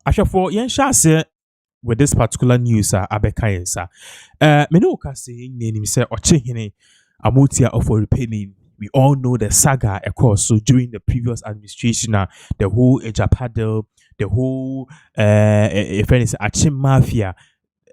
Ashafo yen shase with this particular news abeka yensa. Me no ka say name say Okyehene Amoatia Ofori Panyin. We all know the saga, of course. So during the previous administration, the whole Ejapado, the whole if anything, Achim Mafia,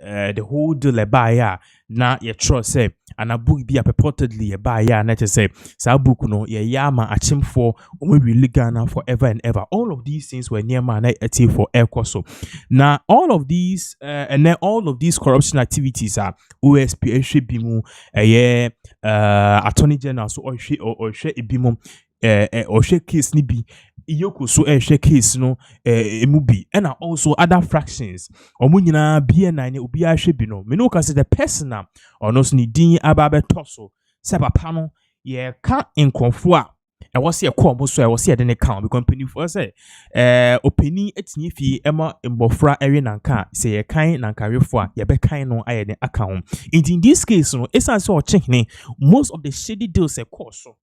the whole deal lebaya na ye trust say and a book be purportedly a buyer and just say sa book no ye yama Achim for really Ghana forever and ever. All of these things were near man for air so now all of these and then all of these corruption activities are OSP should be more attorney general so or she be more or she case ni be Iyoko so share case no emubi and also other fractions omo nyina BN9 ne obi ahwe bi no me no ka say the person or no so ni din ababe toso se papa no ye ka nkonfo a e wo se e call mo so e wo se e de ne ka because penifo say openi etini fi ema mbofra ewe nanka say ye kan nankarefo a ye be kan no aye ne aka ho in this case no esan say Okyehene most of the shady deals e call so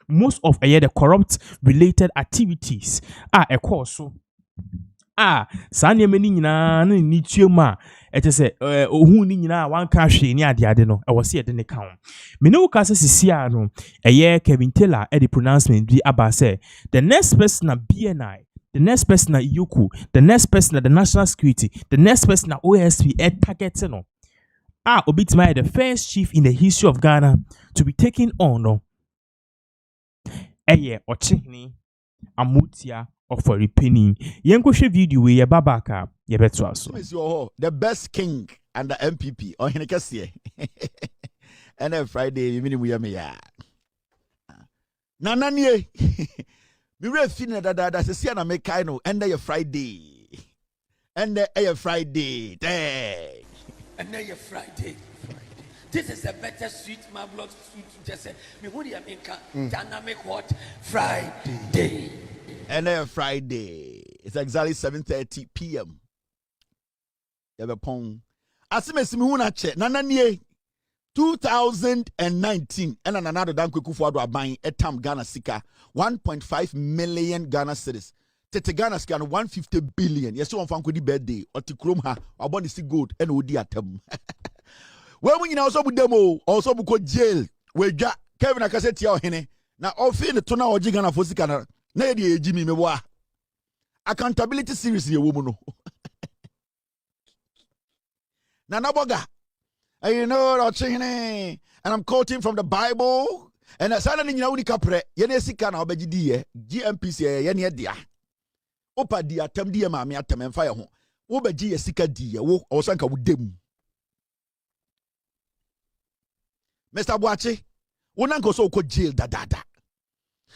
most of the corrupt related activities are a course so sanya many nyina na ni tuema ete se ohun ni nyina wan ka hwe ni ade no e wo se de ne ka ho me no ka se sisia no Kevin Taylor the pronouncement bi aba say the next person na BNI, the next person na Iyoko, the next person na the national security, the next person na OSP target no obitima the first chief in the history of Ghana to be taken on no Okyehene Amoatia Ofori Panyin. Yenkohwe video we ye babaka ye beto aso. The best king and the MPP on Henekase. And Friday we ya me ya. Nananie. Me re fina da se na me kai no and your Friday. And your Friday. Day. And your Friday. This is a better sweet marvelous sweet just say me what you mean dynamic what Friday. And then Friday. It's exactly 7:30 p.m. Yabepon. Asimesi me huna che nananie 2019 and another dan kwekufu ado aban etam Ghana sika 1.5 million Ghana cedis. Tete Ghana sika 150 billion. Yes one fankodi birthday otikrom ha abon si gold and odi atem. Well, when you also with demo, also buko jail, we ja Kevin Akaseti Okyehene. Now, all feel the tuna or jigana for Sikana. Nady Jimmy Mewa. Accountability seriously, a woman. Nanaboga. And you know, Okyehene, and I'm quoting from the Bible. And I said, in your capre, Yenesikana Obedi, GMPC, Yenia dia. Opa dia, tem dia, mammy, at and fire home. Obeji, Sika dia, or Sanka with them. Mr. Boache, wona go so ko jail da.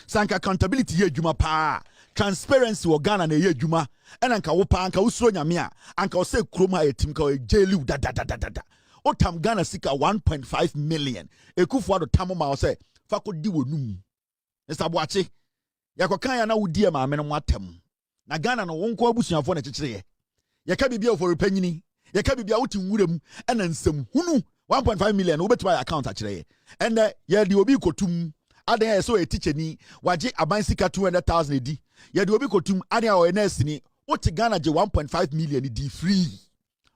Sanka accountability ye djuma pa, transparency wo Ghana na ye djuma, enanka wo pa anka usuro nyame a, anka wo se kroma yetim ka jail da. Otam Ghana sika 1.5 million. Ekufu ado tamo ma wo se fa ko di wonum. Mr. Boache, yakokan ya na wudi e ma me no atem. Na Ghana no wonko abusuafo na kyekere ye ka bibia Ofori Panyini, ye ka bibia wuti nwurem ena nsem hunu 1.5 million we bet my account actually and yeah the obi kotum adan so a teacher ni waje aban sika 200,000 edi yeah the obi kotum adan o nurse ni what Ghana je 1.5 million di free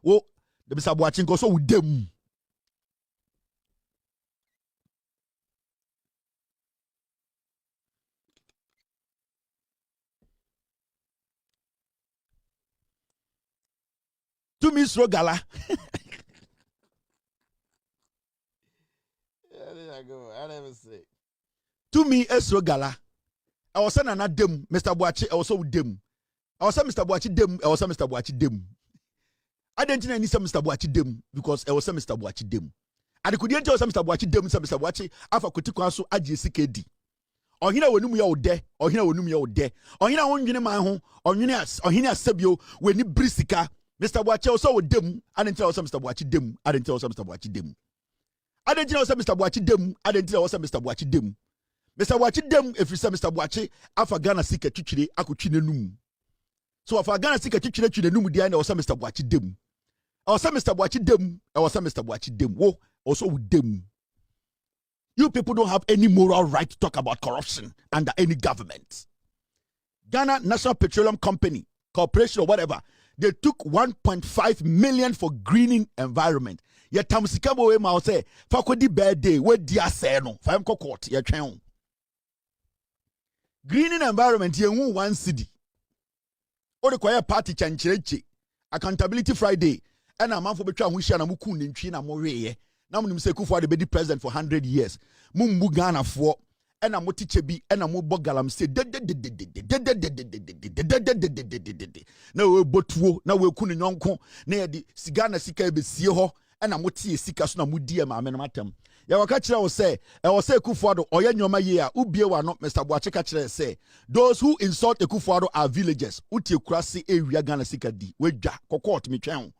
wo the Mr. Boache nko so with them to Miss Rogala. I never say. To me, Esro Gala. I was saying na dem, Mr. Boache, I was so dem. I was saying Mr. Boache dem, I was saying Mr. Boache dem. I didn't know any Mr. Boache dem because I was saying Mr. Boache dem. And I couldn't tell Mr. Boache dem, Mr. Boache, after Kutikaso, AGCKD. Or here when you are there, or here when you are there, or here on Unimaho, or Hina Sebio, when you brisika, Mr. Boache also with dem, I didn't tell Mr. Boache dem, I didn't tell Mr. Boache dem. I didn't know Mr. Boache dem. I didn't know Mr. Boache dem. Mr. Boache dem. If you say Mr. Boache, afa Ghana sika chichire akuchine num. So afa Ghana sika chichire chine num dia na osa Mr. Boache dem. I was Mr. Boache dem. I was Mr. Boache dem. Wo also with dem. You people don't have any moral right to talk about corruption under any government. Ghana National Petroleum Company, Corporation or whatever, They took 1.5 million for greening environment. Ye tam sika bo we ma say fakodi birthday we dia say no fa em court ye twen. Greening environment ye hu 1 cedi. O de koye party chanchirechi. Accountability Friday. And a man for between who share na muku nintwi na mo weye. Na mo nim say Kufuor de be the president for 100 years. Mumbu Ghana for and a motiche bi and a mo bogalam say na we botuo na we kunu nyonko na de sigana sika be sie ho and a motie sika so na mudi ma amenom atem. Ya waka kire wo say e wo say Kufuor do oye nyoma ye a ubie wa no Mr. Boache ka kire say those who insult Kufuor are villagers. Utie kurase ewia Ghana sika di we dwa kokot me twen.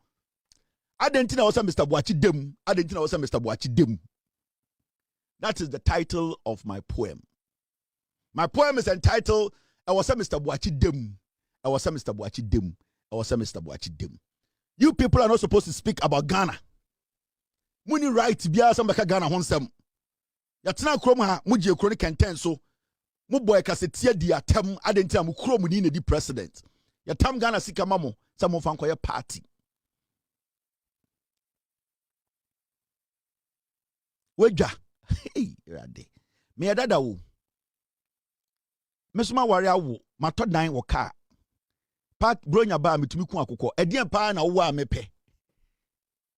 Adentina was Mr. Boache dem. Adentina was Mr. Boache dem. That is the title of my poem. My poem is entitled I was Mr. Boache dem. I was Mr. Boache dem. I was Mr. Boache dem. You people are not supposed to speak about Ghana. Muni right biya some beka Ghana honsem. Yatina krom ha muje chronic content so mu boy kasetia di atem adentina mu krom ni di president. Yatam Ghana sika mamo some of ankoye party. Weja hey rade me adada wo mesuma ware wo mato dan wo car part bronya ba metumi ku akokɔ ɛdeɛ pa na wo a mepe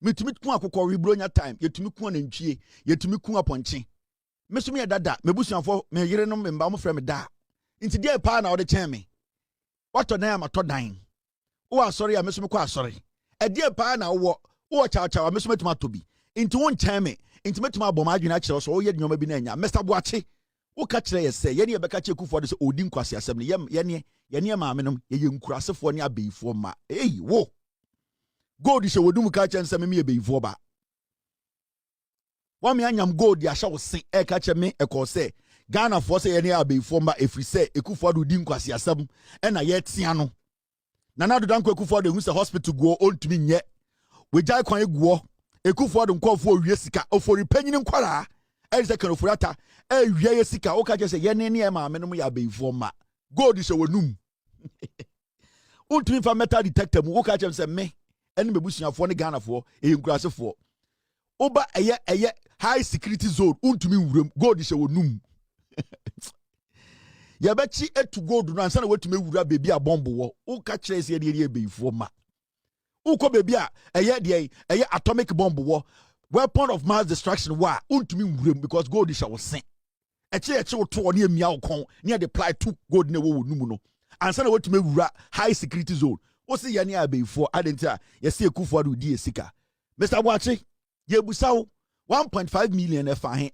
metumi ku akokɔ we bronya time yetumi ku na ntwie yetumi ku aponche mesuma yɛ dada mebusuafo me yere no memba mo frɛ me da nti deɛ pa na wo de kyɛn me wato dan mato dan wo asɔre a mesuma kɔ asɔre ɛdeɛ pa na wo chawa mesuma tuma to bi nti won kyɛn me intimate ma bom adwena kyerɛ so oyɛ nyoma bi na nya Mr. Boache wo ka kyerɛ yɛ sɛ yɛne yɛ bɛka kyerɛ Kufuor de sɛ odi nkwase asɛm ne yɛne ma amenom yɛ nkurasefo ne abeifo ma wo gold hyɛ wodum ka kyerɛ nsɛm me yɛ beifo ba wa me anyam gold ya hyɛ wo se ka kyerɛ me ɛkɔ sɛ Ghana fo sɛ yɛne abeifo ma efiri sɛ Kufuor de odi nkwase asɛm ɛna yɛ tia no na do danko Kufuor de hu sɛ hospital go ontumi nyɛ we jai kwan eguo Kufuor de nkɔfo wie sika Ofori Panyin nkwara ɛse kan Ofori ata wie sika o ka je se ye ne ne ma amenom ya beifo ma gold se wonum untumi fa metal detector mu o ka je se me ene mebusuafo ne Ghanafo nkurasefo oba eye high security zone untumi wuram gold se wonum ya bechi etu gold no ansa na wetumi wura bebi a bomb wo o ka kire se ye beifo ma uko baby a eye atomic bomb war weapon of mass destruction wa untumi wurem because gold is our sin eche to ne emia okon ne dey apply to gold ne wo numu no ansa na wetumi wura high security zone o se ye ne abeifo adenta ye se Kufuor do di esika Mr. Boache ye busawo 1.5 million efa hen.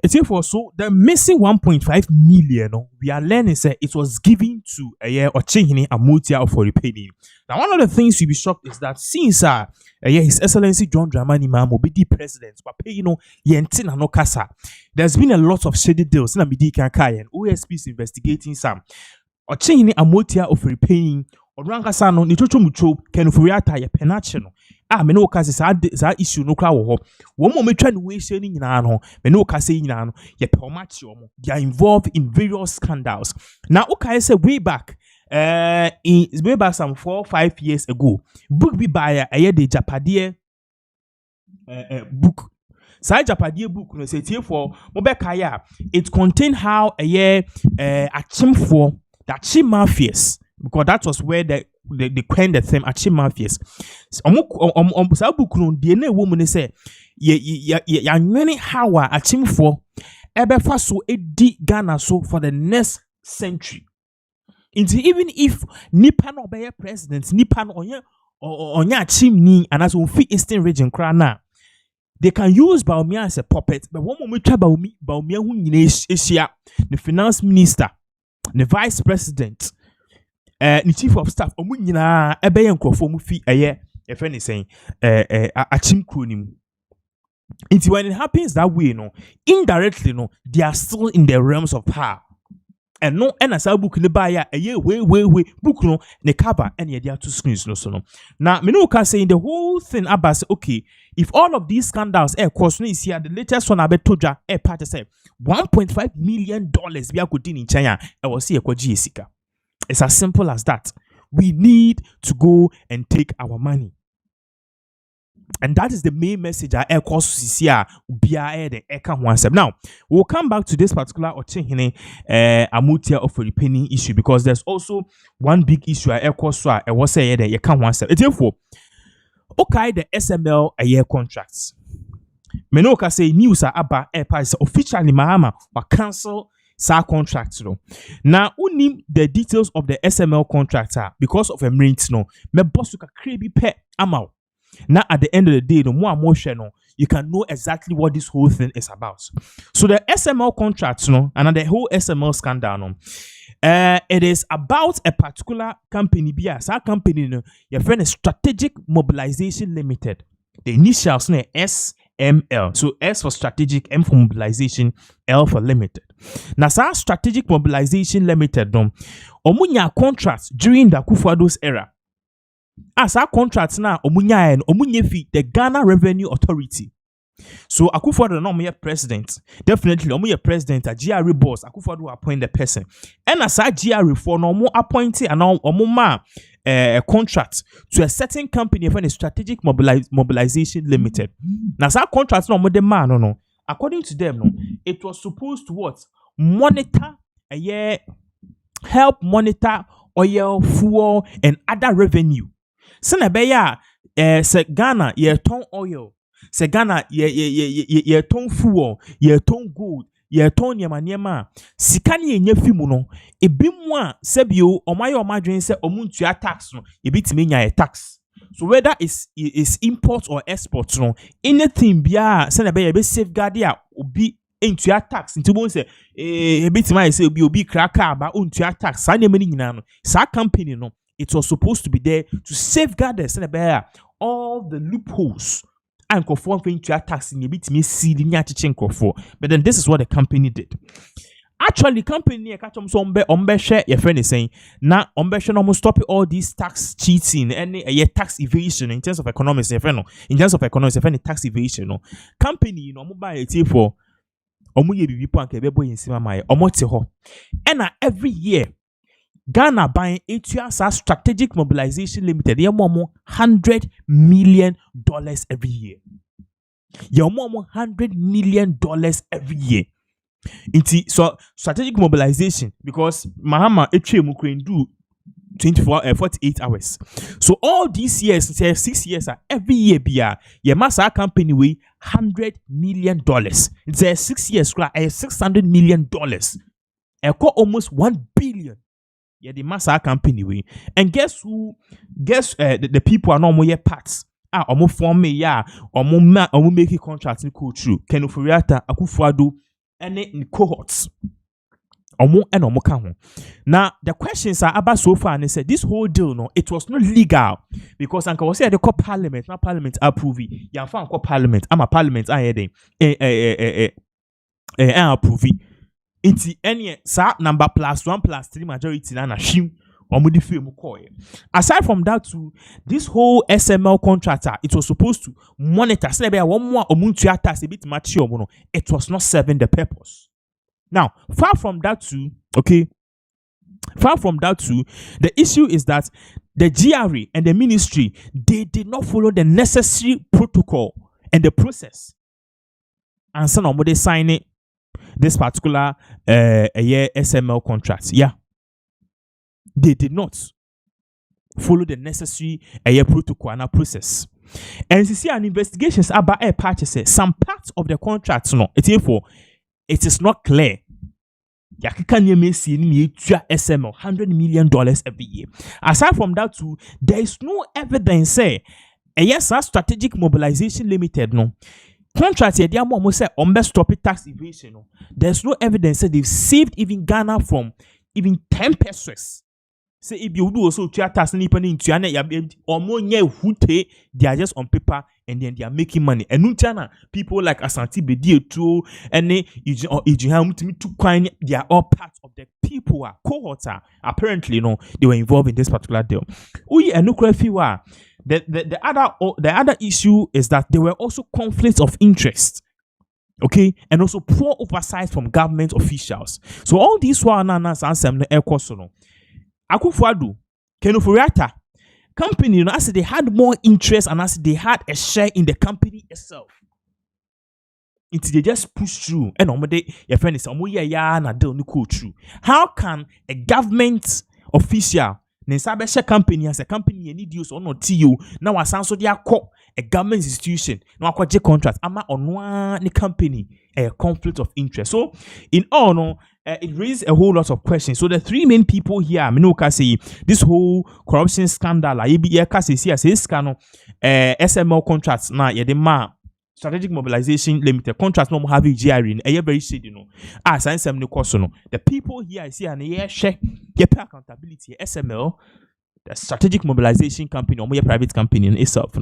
It's for so the missing 1.5 million we are learning say it was given to Okyehene Amoatia Ofori Panyin. Now one of the things you'll be shocked is that since His Excellency John Dramani Mahama be the president, but yentina no kasa. There's been a lot of shady deals in Amidi Kankai and OSP is investigating some. Okyehene Amoatia Ofori Panyin Odrankasa no nichocho mucho kenufuriata ye penache no me no ka se sa issue no kra wo ho wo mo metwa ne we hye ni nyina no me no ka se nyina no ye pe o machi o mo they are involved in various scandals. Now okay say way back some 4-5 years ago book bi buy de japade book Sai Japadi book no say for Mobekaya it contained how Achimfo the Achim mafias, because that was where they coined the term Achim mafias. Sa book no de na woman say ya nwene how Achimfo ebe fa so edi Ghana so for the next century. Even if nipa no be president, nipa no onye Achim ni anaso ofi Eastern region kra na they can use Baumia as a puppet, but one moment Baumia who Asia, the finance minister, the vice president, the chief of staff, Omunina, Ebeyan Krofomufi, a year, a friend is saying, a chim crooning. When it happens that way, indirectly, they are still in the realms of power. and no and as book in the buyer a year way book no the cover and the two screens no so no. Now me no can say the whole thing about say, okay, if all of these scandals cost no is here, the latest one about toja part say $1.5 million we are good in China I was see a it's as simple as that. We need to go and take our money. And that is the main message I here. Now, we'll come back to this particular Okyehene Amoatia Ofori Panyin issue because there's also one big issue I was saying that you can't one step. Therefore, okay, the SML a year contracts. Menoka say news are about officially Mahama or cancel sa contract no. Now unim the details of the SML contractor because of a rent no. Me boss ka creepy pet amount. Now at the end of the day, the more emotion no, you can know exactly what this whole thing is about. So the SML contract no, and the whole SML scandal no, it is about a particular company. That company no, your friend is Strategic Mobilization Limited. The initials no SML. So S for strategic, M for mobilization, L for limited. Now, sa Strategic Mobilization Limited no, omunya contracts during the Akufo-Addo's era. As our contracts now, omunya fi the Ghana Revenue Authority. So Akufo-Addo no omuya president. Definitely omuya president a GRA boss. Akufo-Addo appoint the person. And as a GRA for no omu appointee and omuma contract to a certain company for a Strategic Mobilization Limited. Now, that contract no more demand no. According to them, no, it was supposed to what monitor a year, help monitor oil, fuel, and other revenue. So na beya se Ghana ye ton oil, se Ghana ye ton fuel, ye ton gold. Ye ton niema sikani yenye fimu no ebi mu a sebio omaye omadwen se omuntua tax no ebitime nya e tax. So whether is import or export no, anything bia se na be safeguard ya obi entua tax nti bo se ebitime se obi kraka ba ontua tax sa niema ni nyina no sa company no, it was supposed to be there to safeguard the se na be all the loopholes and conform to tax in a bit me see the but then this is what the company did. Actually, company catch on share your friend is saying now share almost stop all these tax cheating and tax evasion in terms of economics. In terms of economics, tax evasion no company mobile it for people and kebebo in sima and every year Ghana buying a Strategic Mobilization Limited. You're more $100 million every year. You're more $100 million every year. So strategic mobilization because Mahama do 48 hours. So all these years, 6 years, every year, your massa company weigh $100 million. It's 6 years, $600 million. Almost $1 billion. Yeah, the massa company way. And guess who? The people are not more parts. Omo form me ya. Omo make a contract in go through. Ken Oforiata, Akufo-Addo, and in cohorts. Omo kan. Now the questions are about so far and they said this whole deal no, it was not legal because Uncle was said the call parliament, not parliament approve it. Ya fan call parliament. I'm a parliament. I approve it. Inti any sa number +1+3 majority na shim omudi film call. Aside from that too, this whole SML contractor, it was supposed to monitor say be one more omuntu tax a bit mature no, it was not serving the purpose. Now, far from that too, the issue is that the GRA and the ministry, they did not follow the necessary protocol and the process. And so they sign it. This particular SML contract, yeah, they did not follow the necessary protocol and process. And you see, an investigations about purchases. Some parts of the contracts, no, it is not clear. Can you see SML $100 million every year? Aside from that, too, there is no evidence. Yes, Strategic Mobilization Limited, no. Contract here, they are more say stop tax evasion. No. There's no evidence that they've saved even Ghana from even 10 pesos. Say if you do also tax nipa into or more they are just on paper and then they are making money. And Nutiana, people like Asante Bedio too, and they are all part of the people are cohorts are apparently they were involved in this particular deal. The other issue is that there were also conflicts of interest. Okay, and also poor oversight from government officials. So all these one answer no ekoso Akufo-Addo, Kenufuriata company, as they had more interest and as they had a share in the company itself. They just push through. And your friend is na deal no go through. How can a government official a company as a company need use or not you now asanso they are a government institution now a contract ama on one company a conflict of interest. So in all it raised a whole lot of questions. So the three main people here, say this whole corruption scandal, SML contracts now, Strategic Mobilization Limited contracts no have GRE a very shady science the people here I see and share accountability SML, the Strategic Mobilization Company or private company in itself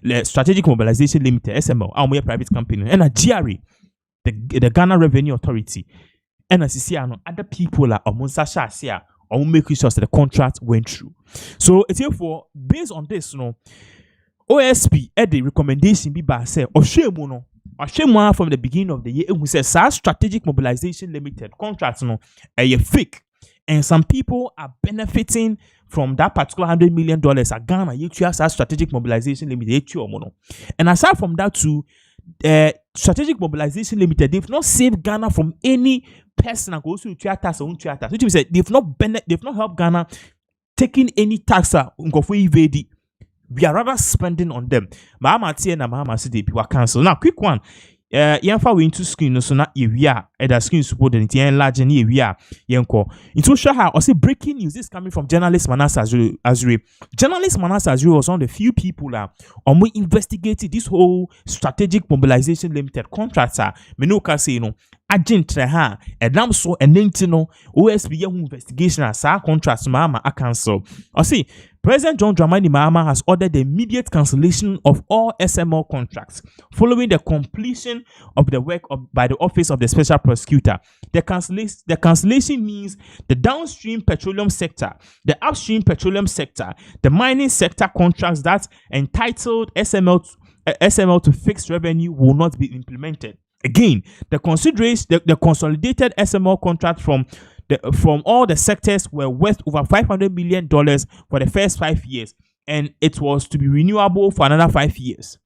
the Strategic Mobilization Limited SML or private company and a GRE the Ghana Revenue Authority and as you see other people are or make sure that the contract went through. So it's therefore based on this OSP the recommendation be by say Oshemu from the beginning of the year who says Strategic Mobilization Limited contracts a fake and some people are benefiting from that particular $100 million at Ghana as Strategic Mobilization Limited and aside from that too Strategic Mobilization Limited they've not saved Ghana from any person and goes to tax or tax, which means they've not helped Ghana taking any tax we are rather spending on them. Amoatia and Amoatia they were cancelled. Now, quick one. We into screen so na the screen support and enlarge and into show how I say breaking news is coming from journalist Manasseh Azure. Journalist Manasseh Azure was one of the few people we investigated this whole Strategic Mobilization Limited contractor. Menoka say agent ha edam so enentino OSP investigation as our contracts mama a cancel. I see President John Dramani Mahama has ordered the immediate cancellation of all SML contracts following the completion of the work by the Office of the Special Prosecutor. The cancellation means the downstream petroleum sector, the upstream petroleum sector, the mining sector contracts that entitled SML to fixed revenue will not be implemented. Again, the consolidated SML contract from all the sectors were worth over $500 million for the first 5 years, and it was to be renewable for another 5 years.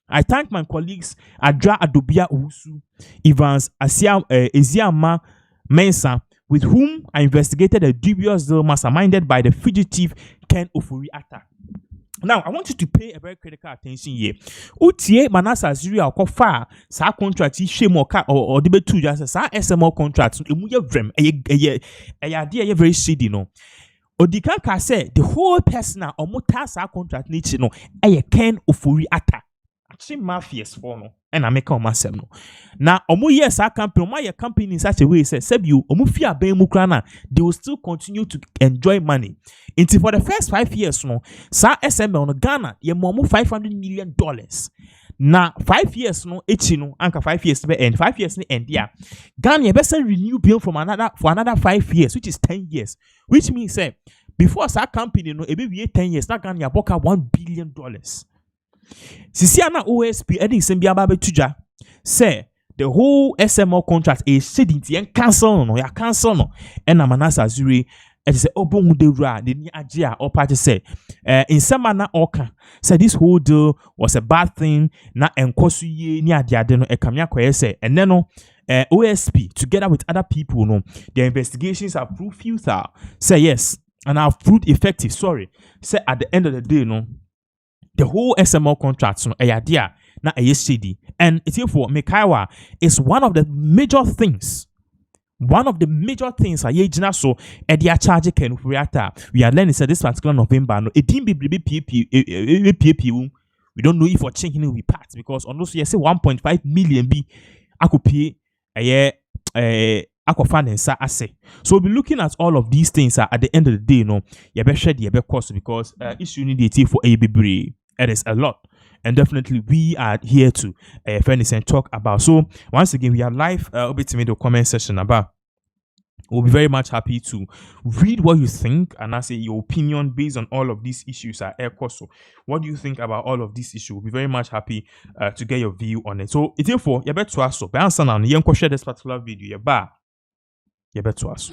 I thank my colleagues Adra Adobia Usu, Evans Eziama Mensah, with whom I investigated a dubious deal masterminded by the fugitive Ken Ofori attack. Now, I want you to pay a very critical attention here. Utie Manasseh Azure far sa contract shemo or debe two just sa SML contract emuye vrem eye very shady Odikan ka say the whole person omuta sa contract ni chi eye Ken Ofori ata. Actually mafias for and I make on myself now omu sa company my company in such a way say sebu omu fi aben mu krana they will still continue to enjoy money until for the first 5 years sa SML Ghana ye mo $500 million na 5 years echi anka 5 years be end 5 years end yeah Ghana ye best renew bill for another 5 years which is 10 years which means say before sa company ebe 10 years na Ghana ya boka $1 billion. Sisiana OSP Eddie Sembiaba Tuja say the whole SML contract is sitting and cancel and Manasseh Azure and say Obon de Ra the ni Ajia or party say in some manner Oka said this whole deal was a bad thing na enkosu ye ni adiade no ekamia kwese and then OSP together with other people their investigations are proved futile say yes and have proved effective say at the end of the day the whole SML contract na shady and it's here for Mekaiwa is one of the major things so edia charge Ken Ofori we are learning say this particular November it didn't be we don't know if for changing will be part because on those you say 1.5 million be I could pay a year so we'll be looking at all of these things at the end of the day you better share the cost because issue need for a baby. It is a lot, and definitely we are here to and talk about. So once again, we are live. Over to me the comment section about We'll be very much happy to read what you think and I say your opinion based on all of these issues at Air Coso. What do you think about all of these issues? We'll be very much happy to get your view on it. So, it's therefore, you better to us. So, answer now. You can share this particular video. You better to us.